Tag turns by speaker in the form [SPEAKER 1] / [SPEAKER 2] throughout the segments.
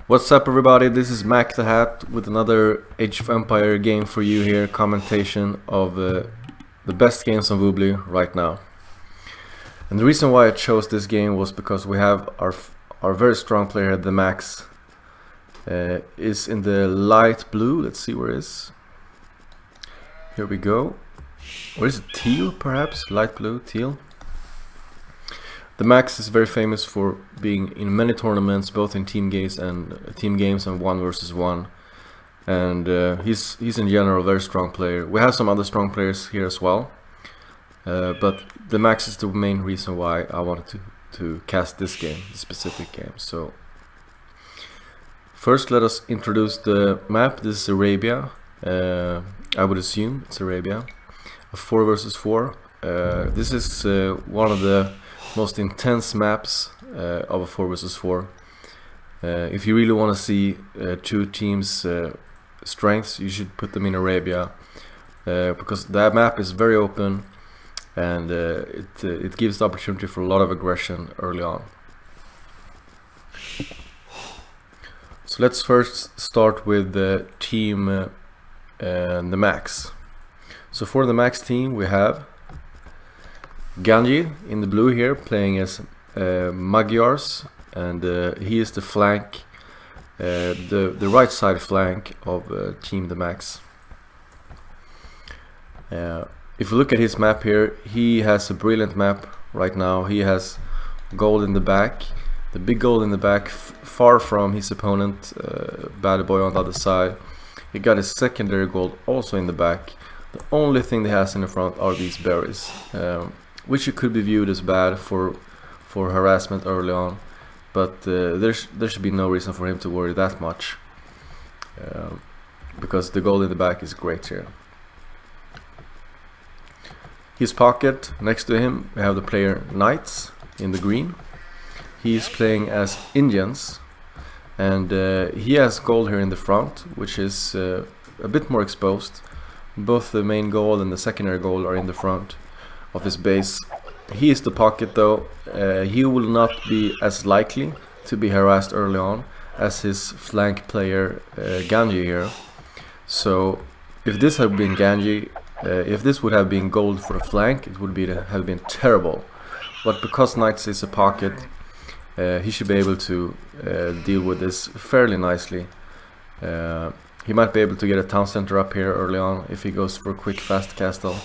[SPEAKER 1] What's up, everybody? This is Mac the Hat with another Age of Empire game for you here, commentation of the best games on Woobly right now. And the reason why I chose this game was because we have our very strong player, theMax, is in the light blue. Let's see where it is. Here we go. Or is it teal, perhaps? Light blue, teal. theMax is very famous for being in many tournaments, both in team games and 1 versus 1. And he's in general a very strong player. We have some other strong players here as well, but theMax is the main reason why I wanted to cast this game, this specific game. So first, let us introduce the map. This is Arabia. I would assume it's Arabia. A 4 versus 4. This is one of the most intense maps of a 4 versus 4. If you really want to see two teams' strengths, you should put them in Arabia, because that map is very open and it gives the opportunity for a lot of aggression early on. So let's first start with the team theMax. So for the Max team we have Ganji in the blue here, playing as Magyars, and he is the flank, the right side flank of Team theMax. If you look at his map here, he has a brilliant map right now. He has gold in the back, the big gold in the back, far from his opponent, Bad Boy on the other side. He got his secondary gold also in the back. The only thing he has in the front are these berries, which could be viewed as bad for harassment early on, but there should be no reason for him to worry that much, because the gold in the back is great here. His pocket, next to him we have the player Knights in the green. He is playing as Indians, and he has gold here in the front, which is a bit more exposed. Both the main gold and the secondary gold are in the front of his base. He is the pocket though. He will not be as likely to be harassed early on as his flank player Ganji here. So if this had been Ganji, if this would have been gold for a flank, it would have been terrible. But because Knights is a pocket, he should be able to deal with this fairly nicely. He might be able to get a town center up here early on if he goes for a quick fast castle.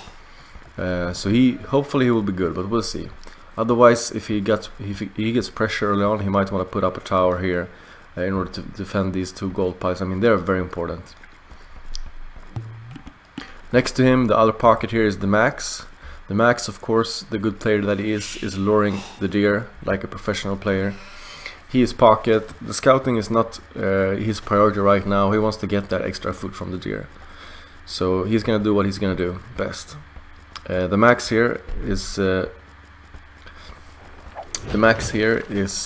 [SPEAKER 1] So hopefully he will be good, but we'll see. Otherwise, if he gets pressure early on, he might want to put up a tower here in order to defend these two gold piles. I mean, they're very important. Next to him, the other pocket here is theMax. theMax, of course, the good player that he is luring the deer like a professional player. He is pocket. The scouting is not his priority right now. He wants to get that extra food from the deer, so he's gonna do what he's gonna do best. theMax here is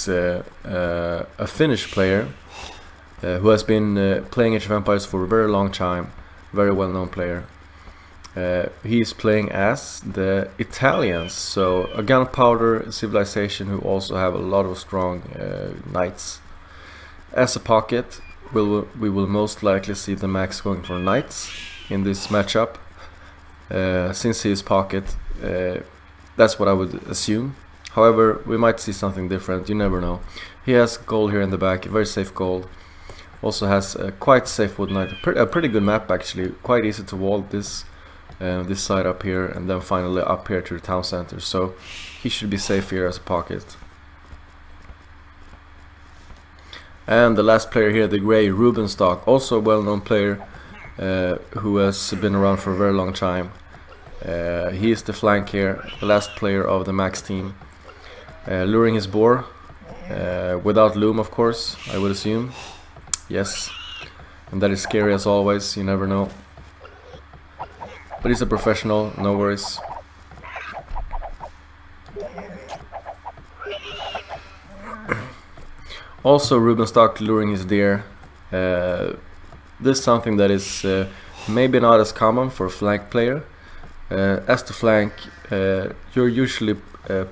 [SPEAKER 1] a Finnish player who has been playing Age of Empires for a very long time, very well known player. He is playing as the Italians, so a gunpowder civilization who also have a lot of strong knights. As a pocket, we will most likely see theMax going for knights in this matchup. Since he is pocket, that's what I would assume. However, we might see something different, you never know. He has gold here in the back, a very safe gold. Also has a quite safe wood knight, a pretty good map actually, quite easy to wall this side up here, and then finally up here to the town center, so he should be safe here as a pocket. And the last player here, the grey Rubenstock, also a well-known player who has been around for a very long time. He is the flank here, the last player of theMax team, luring his boar without loom, of course, I would assume. Yes, and that is scary as always, you never know. But he's a professional, no worries. Also Rubenstock luring his deer. This is something that is maybe not as common for a flank player. As the flank, you're usually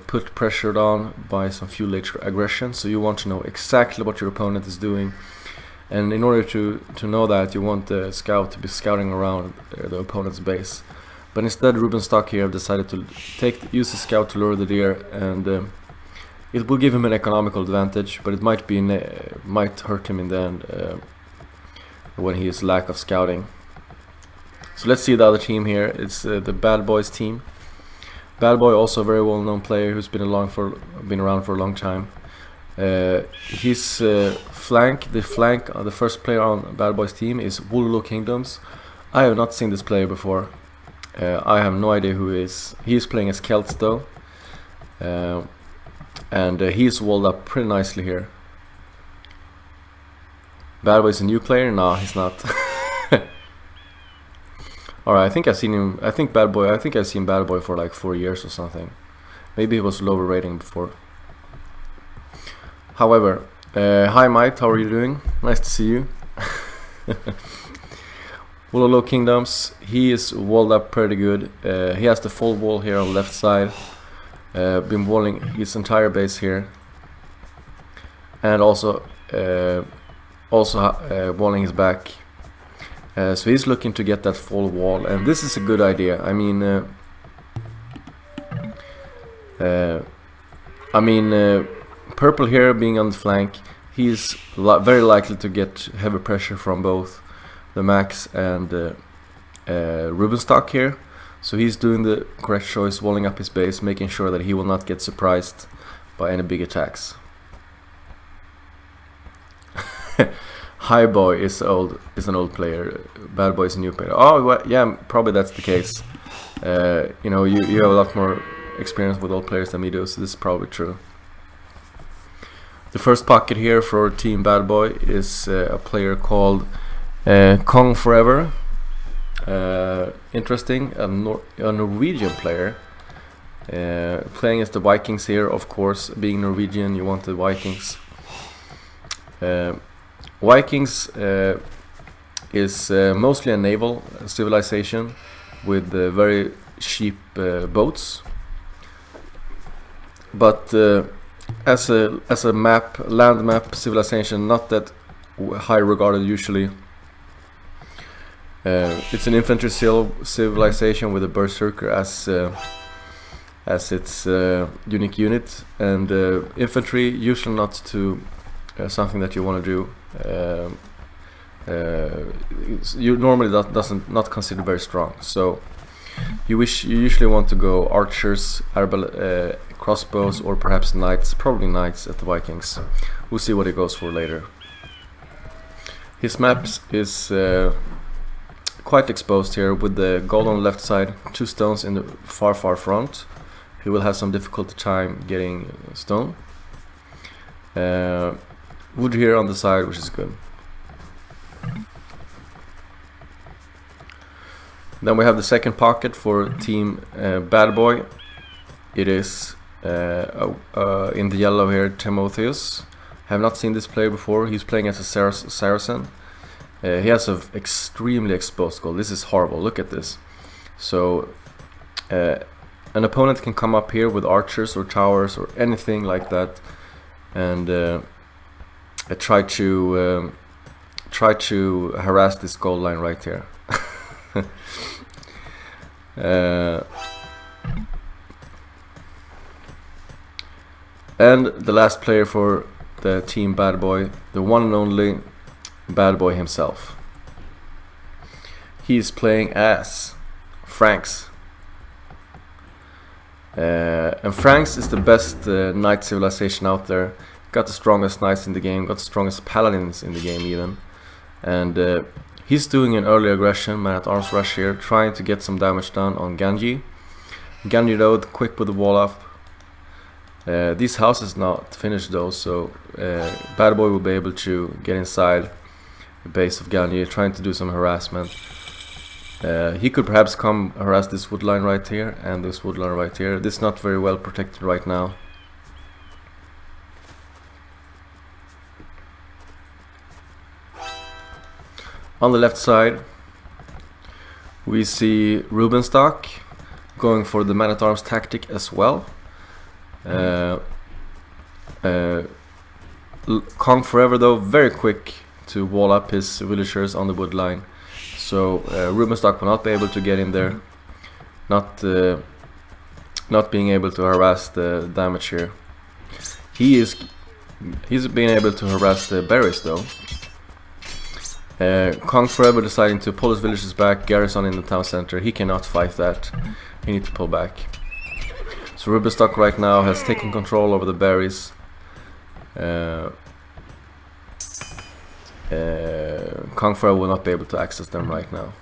[SPEAKER 1] put pressured on by some fuel aggression, so you want to know exactly what your opponent is doing. And in order to know that, you want the scout to be scouting around the opponent's base. But instead, Ruben Stock here have decided to use the scout to lure the deer, and it will give him an economical advantage, but it might hurt him in the end when he is lack of scouting. So let's see the other team here. It's the Bad Boys team. Bad Boy, also a very well-known player who's been around for a long time. His the first player on Bad Boys team is Wululu Kingdoms. I have not seen this player before. I have no idea who he is. He is playing as Celts though, and he's walled up pretty nicely here. Bad Boy is a new player? No, he's not. Alright, I think I've seen him. I think I've seen Bad Boy for like 4 years or something. Maybe he was lower rating before. However, hi Mike, how are you doing? Nice to see you. Wululu Kingdoms, he is walled up pretty good. He has the full wall here on the left side. Been walling his entire base here, and also walling his back. So he's looking to get that full wall, and this is a good idea. I mean, purple here being on the flank, he's very likely to get heavy pressure from both theMax and Ruben Stock here. So he's doing the correct choice, walling up his base, making sure that he will not get surprised by any big attacks. High Boy is an old player. Bad Boy is a new player. Oh, well, yeah, probably that's the case. You know, you have a lot more experience with old players than me do, so this is probably true. The first pocket here for Team Bad Boy is a player called Kong Forever. Interesting, a Norwegian player. Playing as the Vikings here, of course. Being Norwegian, you want the Vikings. Vikings is mostly a naval civilization with very cheap boats, but as a land map civilization, not that high regarded usually. It's an infantry civilization with a berserker as its unique unit, and infantry usually not to something that you want to do. You normally not consider very strong, so you usually want to go archers, crossbows, or perhaps knights. Probably knights at the Vikings. We'll see what he goes for later. His maps is quite exposed here, with the gold on the left side, 2 stones in the far front. He will have some difficult time getting stone. Wood here on the side, which is good. Then we have the second pocket for Team Bad Boy. It is in the yellow here, Timotheus. Have not seen this player before. He's playing as a Saracen. He has an extremely exposed goal. This is horrible. Look at this. So an opponent can come up here with archers or towers or anything like that, and try to harass this goal line right here. And the last player for the Team Bad Boy, the one and only Bad Boy himself. He is playing as Franks. And Franks is the best knight civilization out there. Got the strongest knights in the game, got the strongest paladins in the game even. And he's doing an early aggression, man-at-arms rush here, trying to get some damage done on Genji. Genji though, quick with the wall up. These houses not finished though, so Bad Boy will be able to get inside the base of Genji, trying to do some harassment. He could perhaps come harass this wood line right here and this wood line right here. This is not very well protected right now. On the left side we see Ruben Stock going for the man-at-arms tactic as well. Kong Forever though, very quick to wall up his villagers on the wood line. So Rubenstock will not be able to get in there, not being able to harass the damage here. He's being able to harass the berries though. Kong Forever deciding to pull his villagers back, garrison in the town center. He cannot fight that. He needs to pull back. So Rubenstock right now has taken control over the berries. Kong Forever will not be able to access them right now.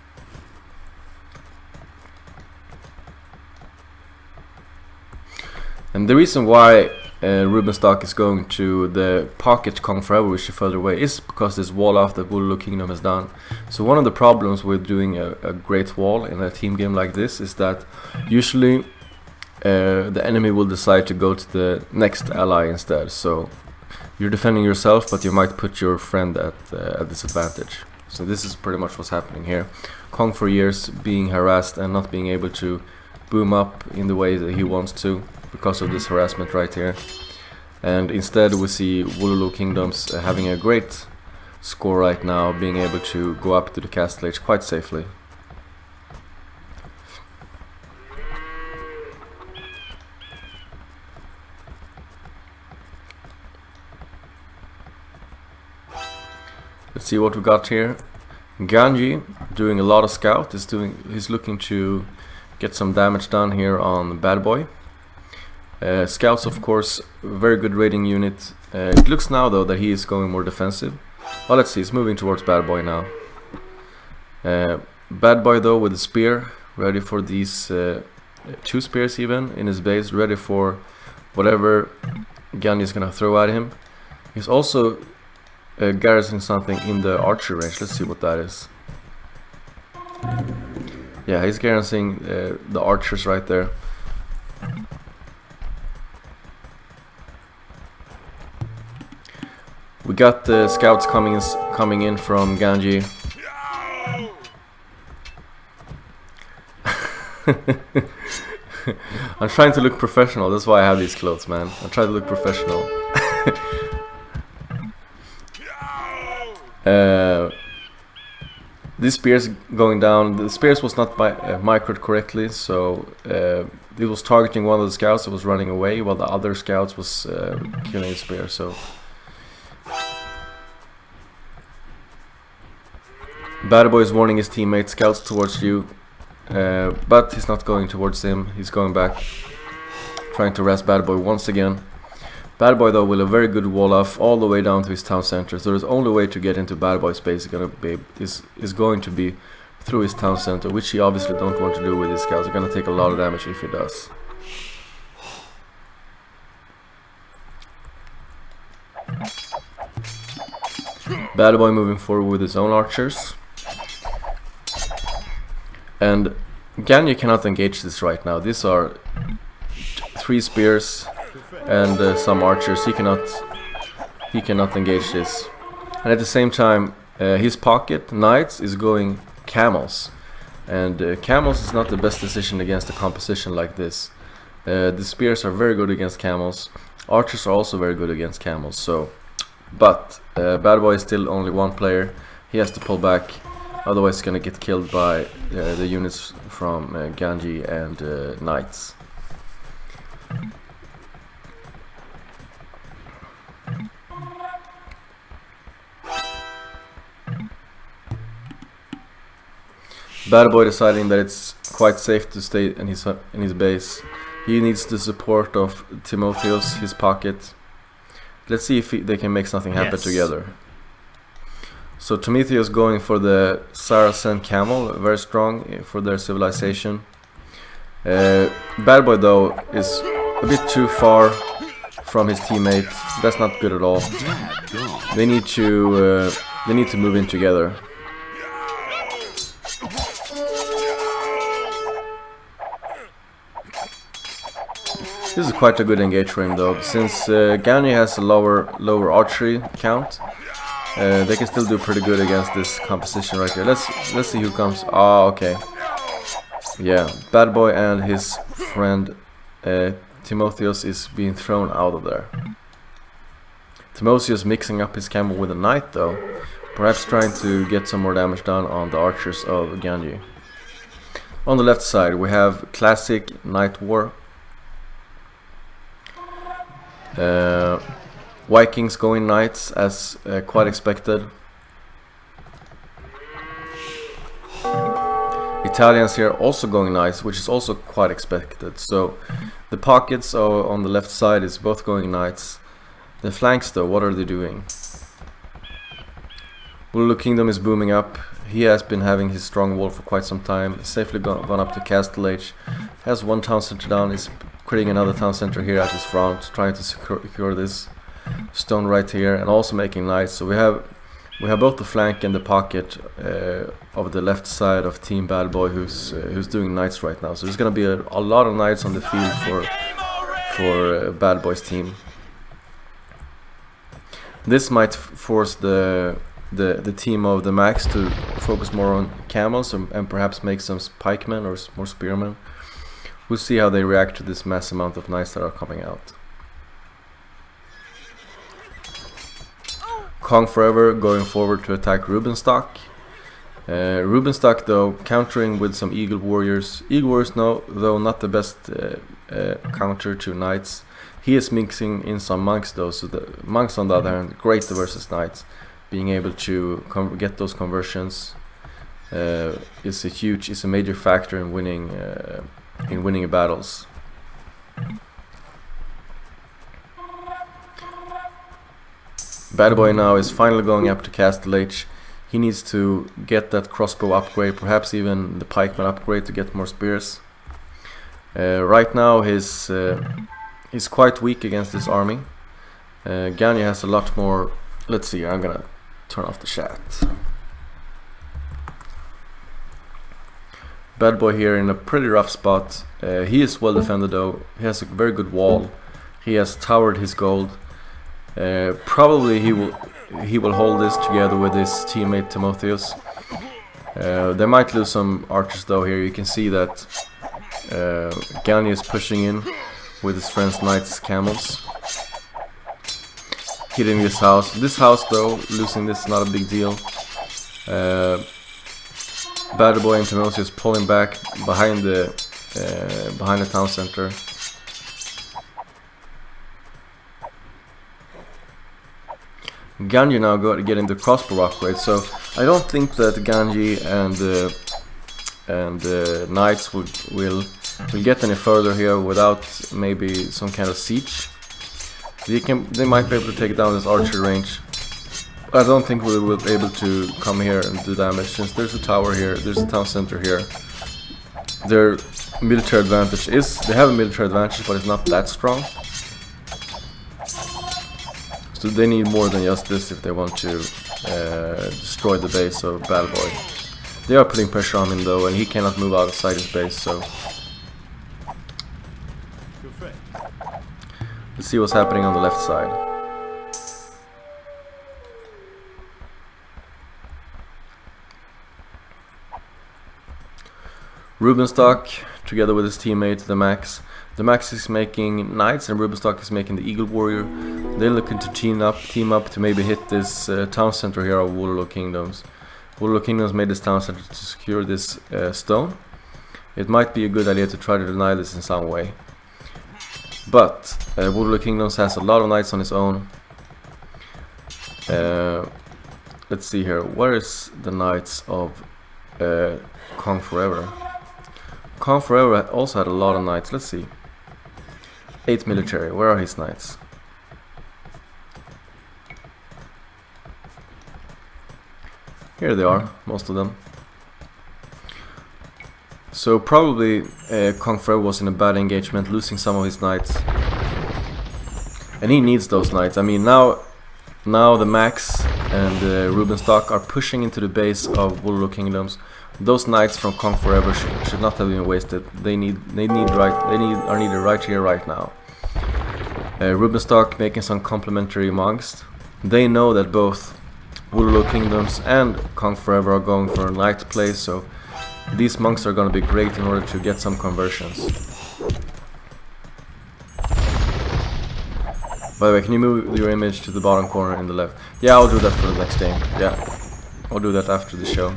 [SPEAKER 1] And the reason why Rubenstock is going to the pocket Kong Forever, which is further away, is because this wall off that Wooloo Kingdom has done. So one of the problems with doing a great wall in a team game like this is that usually the enemy will decide to go to the next ally instead. So you're defending yourself, but you might put your friend at a disadvantage. So this is pretty much what's happening here. Kong for years being harassed and not being able to boom up in the way that he wants to, because of this harassment right here. And instead we see Wooloo Kingdoms having a great score right now, being able to go up to the castle age quite safely. Let's see what we got here. Ganji doing a lot of scout, he's looking to get some damage done here on Bad Boy. Scouts, of course, very good raiding unit. It looks now though that he is going more defensive. Well, let's see, he's moving towards Bad Boy now. Bad Boy though with a spear, ready for these 2 spears even in his base, ready for whatever Ganji is gonna throw at him. He's also garrisoning something in the archer range. Let's see what that is. Yeah, he's garrisoning the archers right there. We got the scouts coming in from Ganji. I'm trying to look professional. That's why I have these clothes, man. I try to look professional. This spears going down. The spears was not microed correctly, so it was targeting one of the scouts that was running away, while the other scouts was killing the spear. So Bad Boy is warning his teammates, scouts towards you, but he's not going towards him. He's going back, trying to harass Bad Boy once again. Bad Boy though with a very good wall off all the way down to his town center. So the only way to get into Bad Boy's base is going to be through his town center, which he obviously don't want to do with his scouts. They're gonna take a lot of damage if he does. Bad Boy moving forward with his own archers. And Ganji cannot engage this right now. These are 3 spears and some archers. He cannot engage this. And at the same time, his pocket knights is going camels, and camels is not the best decision against a composition like this. The spears are very good against camels. Archers are also very good against camels. So, but Bad Boy is still only 1 player. He has to pull back, otherwise he's gonna get killed by the units from Ganji and knights. Bad Boy deciding that it's quite safe to stay in his base. He needs the support of Timotheus, his pocket. Let's see if they can make something happen together. So Timotheus going for the Saracen camel, very strong for their civilization. Bad Boy though is a bit too far from his teammate. That's not good at all. They need to move in together. This is quite a good engage for him though, since Ganji has a lower archery count. They can still do pretty good against this composition right here. Let's see who comes. Ah, okay. Yeah, Bad Boy and his friend Timotheus is being thrown out of there. Timotheus mixing up his camel with a knight though, perhaps trying to get some more damage done on the archers of Ganji. On the left side we have classic Night War. Vikings going knights as quite expected. Italians here also going knights, which is also quite expected. So the pockets on the left side is both going knights. The flanks though, what are they doing? Wooloo Kingdom is booming up. He has been having his strong wall for quite some time. He's safely gone up to Castle Age. Has one town center down. He's creating another town center here at his front, trying to secure this stone right here, and also making knights. So we have both the flank and the pocket of the left side of Team Bad Boy, who's doing knights right now. So there's gonna be a lot of knights on the field for Bad Boy's team. This might force the team of theMax to focus more on camels and perhaps make some pikemen or more spearmen. We'll see how they react to this mass amount of knights that are coming out. Kong Forever going forward to attack Rubenstock. Rubenstock though countering with some Eagle Warriors. Eagle Warriors though not the best counter to knights. He is mixing in some monks though, so the monks on the other hand great versus knights. Being able to get those conversions is a major factor in winning battles. Bad Boy now is finally going up to Castle Age. He needs to get that crossbow upgrade, perhaps even the pikeman upgrade to get more spears. Right now he's quite weak against this army. Ganji has a lot more. Let's see, I'm gonna turn off the chat. Bad Boy here in a pretty rough spot. He is well defended though. He has a very good wall. He has towered his gold. Probably he will hold this together with his teammate Timotheus. They might lose some archers though here. You can see that Ganji is pushing in with his friend's knights camels. Hitting this house. This house though, losing this is not a big deal. Bad Boy and Timotheus pulling back behind the town center. Ganji now getting the crossbow upgrade, so I don't think that Ganji and the knights will get any further here without maybe some kind of siege. They might be able to take down this archer range. I don't think we will be able to come here and do damage since there's a tower here, there's a town center here. Their military advantage they have a military advantage, but it's not that strong. So they need more than just this if they want to destroy the base of Bad Boy. They are putting pressure on him though, and he cannot move outside his base, so let's see what's happening on the left side. Rubenstock, together with his teammate theMax. theMax is making knights and Rubenstock is making the Eagle Warrior. They're looking to team up to maybe hit this town center here of Wooloo Kingdoms. Wooloo Kingdoms made this town center to secure this stone. It might be a good idea to try to deny this in some way. But Wooloo Kingdoms has a lot of knights on its own. Let's see here. Where is the knights of Kong Forever? Kong Forever also had a lot of knights. Let's see. 8 military. Where are his knights? Here they are, most of them. So probably Kong Forever was in a bad engagement, losing some of his knights. And he needs those knights. I mean, now theMax and Rubenstock are pushing into the base of Wooloo Kingdoms. Those knights from Kong Forever should not have been wasted. They are needed right here, right now. Rubenstock making some complementary monks. They know that both Wooloo Kingdoms and Kong Forever are going for a knight play, so these monks are going to be great in order to get some conversions. By the way, can you move your image to the bottom corner in the left? Yeah, I'll do that for the next game. Yeah. I'll do that after the show.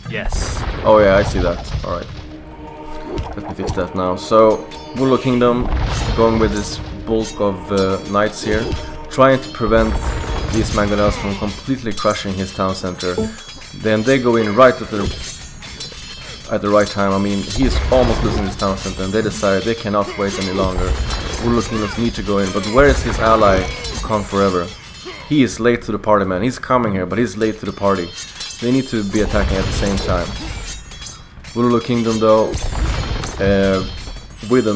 [SPEAKER 2] Yes.
[SPEAKER 1] Oh yeah, I see that. Alright. Let me fix that now. So, Warlord Kingdom going with this bulk of knights here, trying to prevent these mangonels from completely crushing his town center. Then they go in right at the right time. I mean, he is almost losing his town center, and they decide they cannot wait any longer. Warlord Kingdoms need to go in, but where is his ally, Kong Forever? He is late to the party, man. He's coming here, but he's late to the party. They need to be attacking at the same time. Warlord Kingdom, though, with a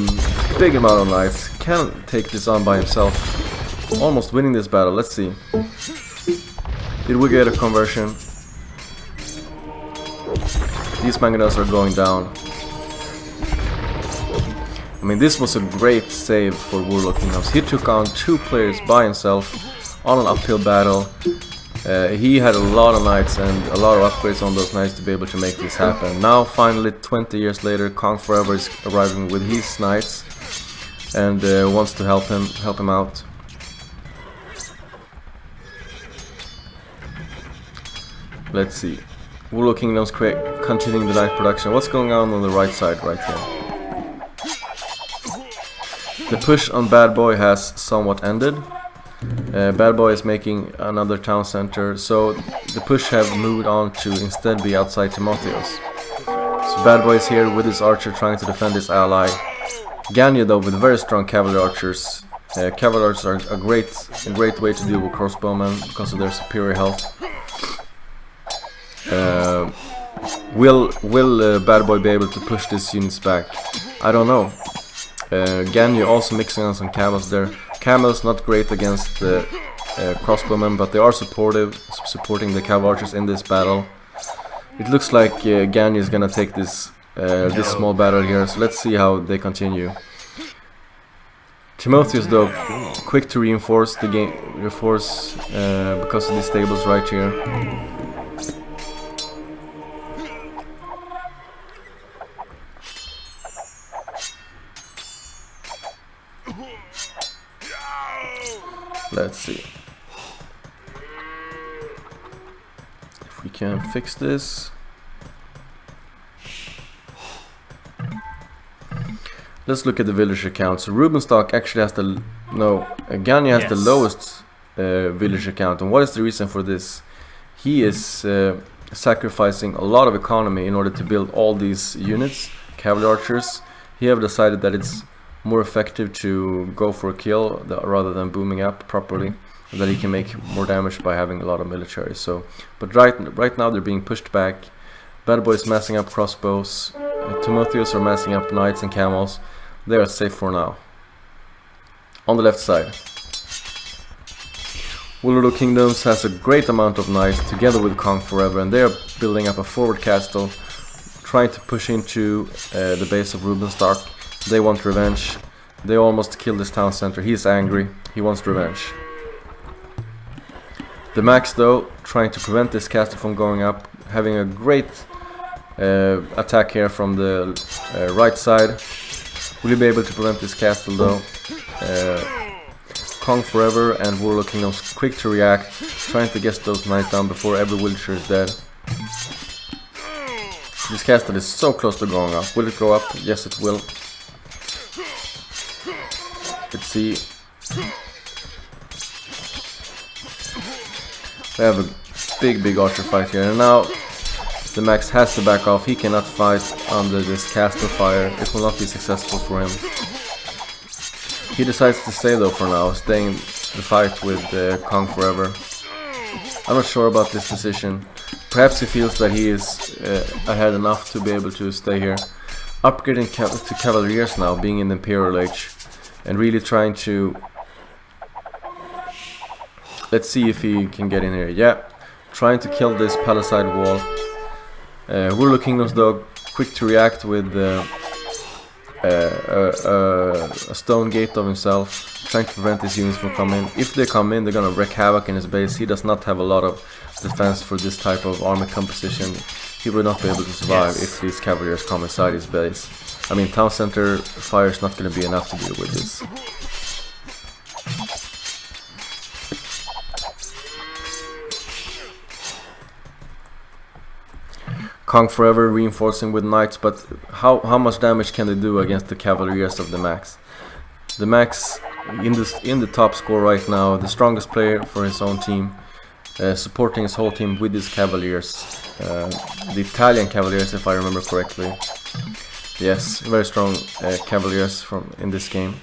[SPEAKER 1] big amount of knights, can take this on by himself. Almost winning this battle. Let's see. Did we get a conversion? These mangonels are going down. I mean, this was a great save for Warlord Kingdoms. He took on 2 players by himself on an uphill battle. He had a lot of knights and a lot of upgrades on those knights to be able to make this happen. Now, finally, 20 years later, Kong Forever is arriving with his knights and wants to help him out. Let's see. Warlord Kingdoms continuing the knight production. What's going on the right side right here? The push on Bad Boy has somewhat ended. Bad Boy is making another town center, so the push have moved on to instead be outside Timotheos. So Bad Boy is here with his archer trying to defend his ally. Ganya, though, with very strong cavalry archers. Cavalry archers are a great way to deal with crossbowmen because of their superior health. Will Bad Boy be able to push these units back? I don't know. Ganya also mixing on some camels there. Camels not great against crossbowmen, but they are supporting the cavalry archers in this battle. It looks like Ganya is gonna take this small battle here, so let's see how they continue. Timotheus, though, quick to reinforce the game, because of these stables right here. Let's see if we can fix this. Let's look at the villager count. So Rubenstock actually has Ganya has the lowest villager count. And what is the reason for this? He is sacrificing a lot of economy in order to build all these units, cavalry archers. He have decided that it's more effective to go for a kill rather than booming up properly, that he can make more damage by having a lot of military. So, but right now they're being pushed back. Bad Boy is massing up crossbows. Timotheus are massing up knights and camels. They are safe for now. On the left side, Warlord Kingdoms has a great amount of knights together with Kong Forever, and they are building up a forward castle, trying to push into the base of Rubenstock. They want revenge. They almost killed this town center. He is angry. He wants revenge. theMax, though, trying to prevent this castle from going up, having a great attack here from the right side. Will he be able to prevent this castle, though? Kong Forever and Warlord Kingdoms quick to react, trying to get those knights down before every villager is dead. This castle is so close to going up. Will it go up? Yes, it will. Let's see. We have a big archer fight here, and now theMax has to back off. He cannot fight under this castle fire. It will not be successful for him. He decides to stay, though, for now, staying the fight with Kong Forever. I'm not sure about this decision. Perhaps he feels that he is ahead enough to be able to stay here. Upgrading to Cavaliers now, being in the Imperial Age, and really trying to... Let's see if he can get in here. Yeah, trying to kill this palisade wall. Warlord Kingdoms, though, quick to react with a stone gate of himself, trying to prevent his units from coming in. If they come in, they're gonna wreak havoc in his base. He does not have a lot of defense for this type of army composition. he would not be able to survive if these cavaliers come inside his base. I mean, town center fire is not going to be enough to deal with this. Kong Forever reinforcing with knights, but how much damage can they do against the cavaliers of theMax? theMax in the top score right now, the strongest player for his own team, supporting his whole team with his cavaliers, the Italian cavaliers if I remember correctly. Yes, very strong cavaliers in this game.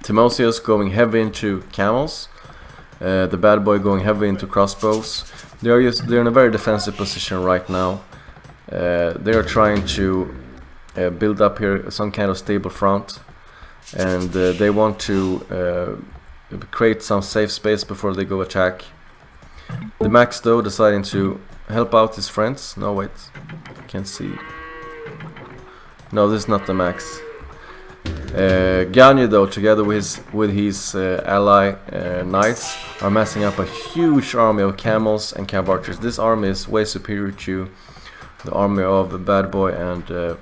[SPEAKER 1] Timotheus going heavy into camels, the bad boy going heavy into crossbows. They're in a very defensive position right now. They are trying to build up here some kind of stable front, and they want to create some safe space before they go attack. theMax though deciding to help out his friends. No wait, I can't see. No, this is not theMax. Gagne though, together with his ally knights, are massing up a huge army of camels and cav archers. This army is way superior to the army of the bad boy and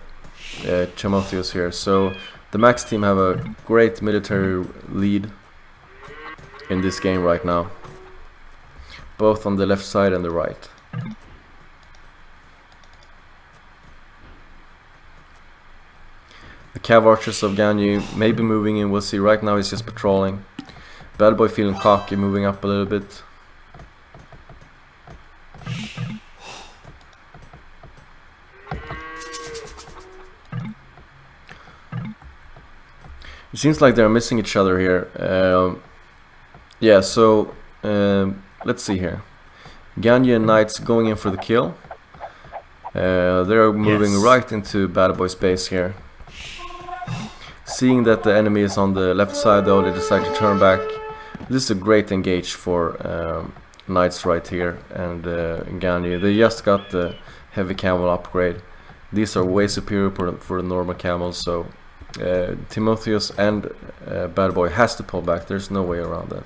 [SPEAKER 1] Timotheus here. So the Max team have a great military lead in this game right now, both on the left side and the right. The cav archers of Gagne may be moving in, we'll see. Right now he's just patrolling. Bad boy feeling cocky, moving up a little bit. It seems like they're missing each other here. Yeah, so let's see here. Gagne and Knights going in for the kill. They're moving right into Bad Boy's base here. Seeing that the enemy is on the left side though, they decide to turn back. This is a great engage for Knights right here and Gagne. They just got the heavy camel upgrade. These are way superior for the normal camels, so Timotheus and Bad Boy has to pull back. There's no way around that.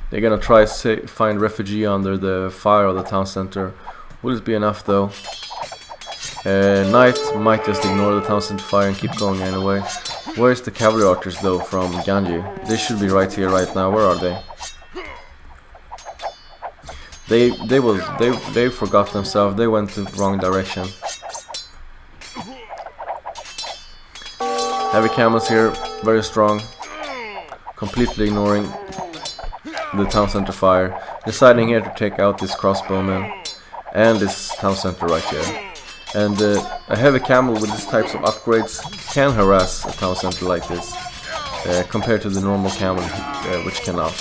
[SPEAKER 1] They're gonna try to find refugee under the fire of the town center. Will it be enough though? Knight might just ignore the town center fire and keep going anyway. Where's the cavalry archers though from Gagne? They should be right here right now. Where are they? They forgot themselves. They went the wrong direction. Heavy camels here, very strong, completely ignoring the town center fire, deciding here to take out this crossbowman and this town center right here. And a heavy camel with these types of upgrades can harass a town center like this, compared to the normal camel which cannot.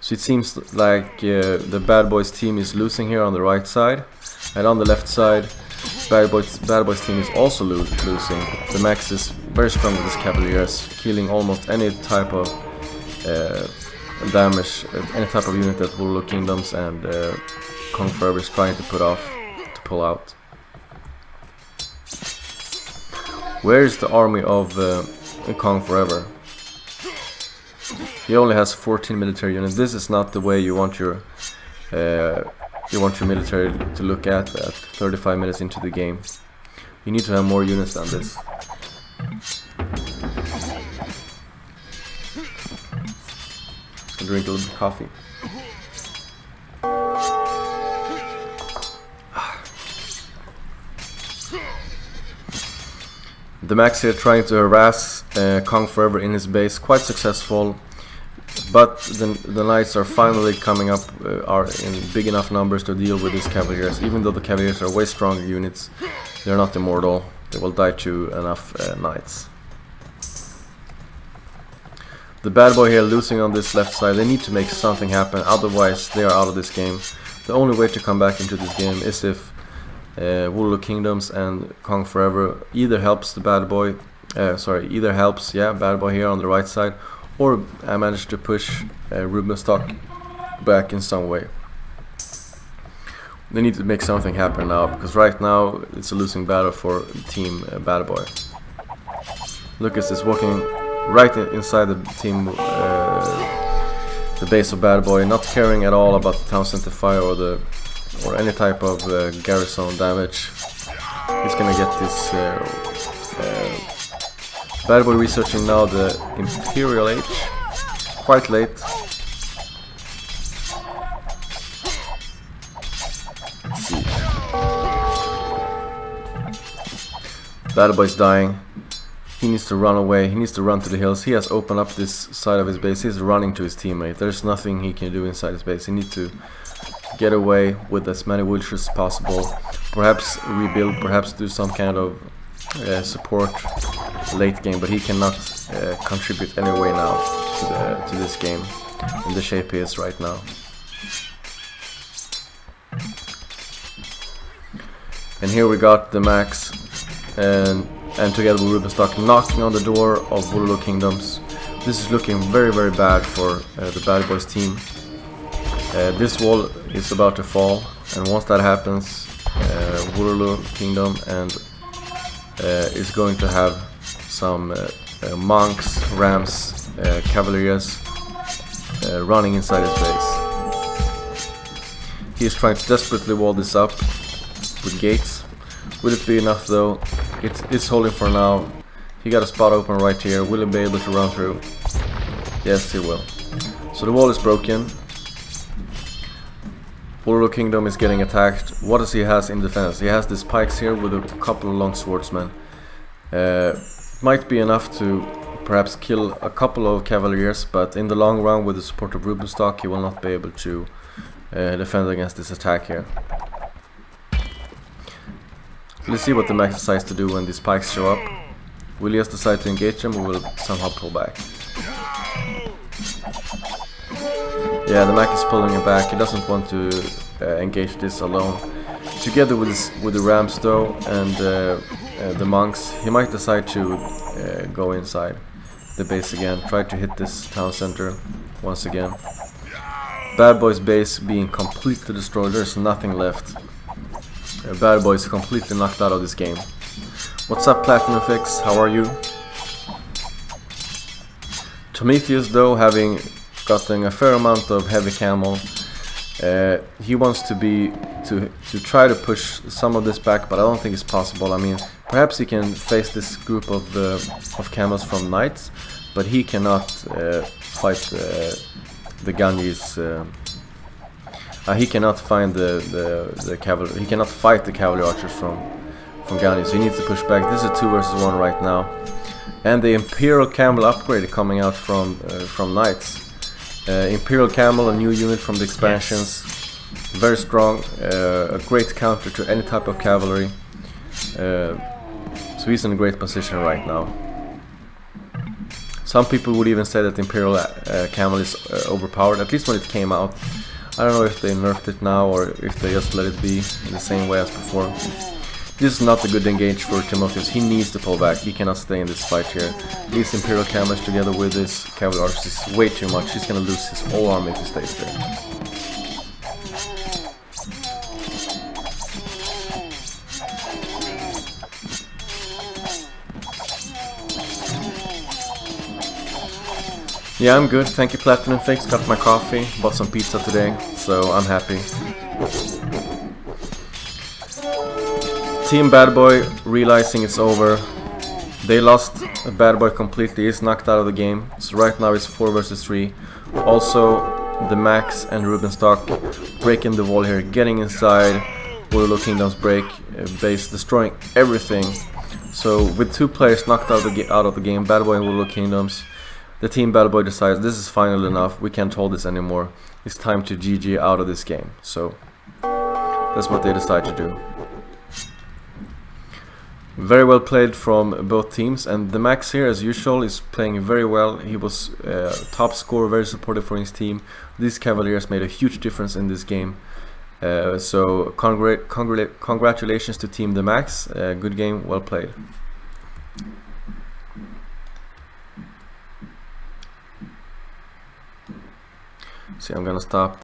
[SPEAKER 1] So it seems like the Bad Boys team is losing here on the right side, and on the left side Bad Boys team is also losing. The Max is very strong with his cavaliers, killing almost any type of damage, any type of unit that will look kingdoms, and Kong Forever is trying to pull out. Where is the army of Kong Forever? He only has 14 military units. This is not the way you want your military to look at 35 minutes into the game. You need to have more units than this. Just gonna drink a little bit of coffee. The Max here trying to harass Kong Forever in his base, quite successful. But the Knights are finally coming up, are in big enough numbers to deal with these Cavaliers. Even though the Cavaliers are way stronger units, they're not immortal. They will die to enough Knights. The Bad Boy here losing on this left side. They need to make something happen, otherwise they are out of this game. The only way to come back into this game is if Warlord Kingdoms and Kong Forever either helps the Bad Boy, Bad Boy here on the right side, or I managed to push Rubenstock back in some way. They need to make something happen now, because right now it's a losing battle for Team Bad Boy. Lucas is walking right inside the team, the base of Bad Boy, not caring at all about the town center fire or any type of garrison damage. He's gonna get this. Bad Boy researching now the Imperial Age. Quite late. Let's see. Bad Boy's dying. He needs to run away. He needs to run to the hills. He has opened up this side of his base. He's running to his teammate. There's nothing he can do inside his base. He needs to get away with as many villagers as possible. Perhaps rebuild. Perhaps do some kind of support late game. But he cannot contribute any way now to this game in the shape he is right now. And here we got theMax and together with Rubenstock knocking on the door of Wololo Kingdoms. This is looking very, very bad for the Bad Boys team. This wall is about to fall, and once that happens, Wololo Kingdom is going to have some monks, rams, cavaliers running inside his base. He is trying to desperately wall this up with gates. Will it be enough though? It is holding for now. He got a spot open right here. Will he be able to run through? Yes, he will. So the wall is broken. Wololo Kingdom is getting attacked. What does he has in defense? He has these pikes here with a couple of long swordsmen. Might be enough to perhaps kill a couple of cavaliers, but in the long run with the support of Rubenstock he will not be able to defend against this attack here. Let's see what theMax decides to do when these pikes show up. Will he just decide to engage them, or will somehow pull back? Yeah, theMax is pulling it back. He doesn't want to engage this alone. Together with the rams though and the monks, he might decide to go inside the base again. Try to hit this town center once again. Bad Boy's base being completely destroyed. There's nothing left. Bad Boy is completely knocked out of this game. What's up, Platinum Fix? How are you? Prometheus, though, having gotten a fair amount of heavy camel, he wants to try to push some of this back, but I don't think it's possible. I mean, perhaps he can face this group of camels from knights, but he cannot fight the Ganges. He cannot find the cavalry. He cannot fight the cavalry archers from Ganges. So he needs to push back. This is a 2 versus 1 right now, and the Imperial Camel upgrade coming out from Knights. Imperial Camel, a new unit from the expansions, very strong, a great counter to any type of cavalry. So he's in a great position right now. Some people would even say that the Imperial Camel is overpowered, at least when it came out. I don't know if they nerfed it now or if they just let it be in the same way as before. This is not a good engage for Timotheus. He needs to pull back. He cannot stay in this fight here. These Imperial Camels together with this cavalry archers is way too much. He's gonna lose his whole army if he stays there. Yeah, I'm good. Thank you, Platinum Fix. Got my coffee. Bought some pizza today, so I'm happy. Team Bad Boy realizing it's over. They lost Bad Boy completely. He's knocked out of the game. So right now it's 4 versus 3. Also, theMax and Rubenstock breaking the wall here, getting inside. Wololo Kingdoms break base, destroying everything. So with 2 players knocked out of the game, Bad Boy and Wololo Kingdoms, the team Bad Boy decides this is final enough. We can't hold this anymore. It's time to GG out of this game. So that's what they decide to do. Very well played from both teams, and theMax here, as usual, is playing very well. He was top scorer, very supportive for his team. These Cavaliers made a huge difference in this game. So congratulations to Team theMax. Good game, well played. See, I'm gonna stop.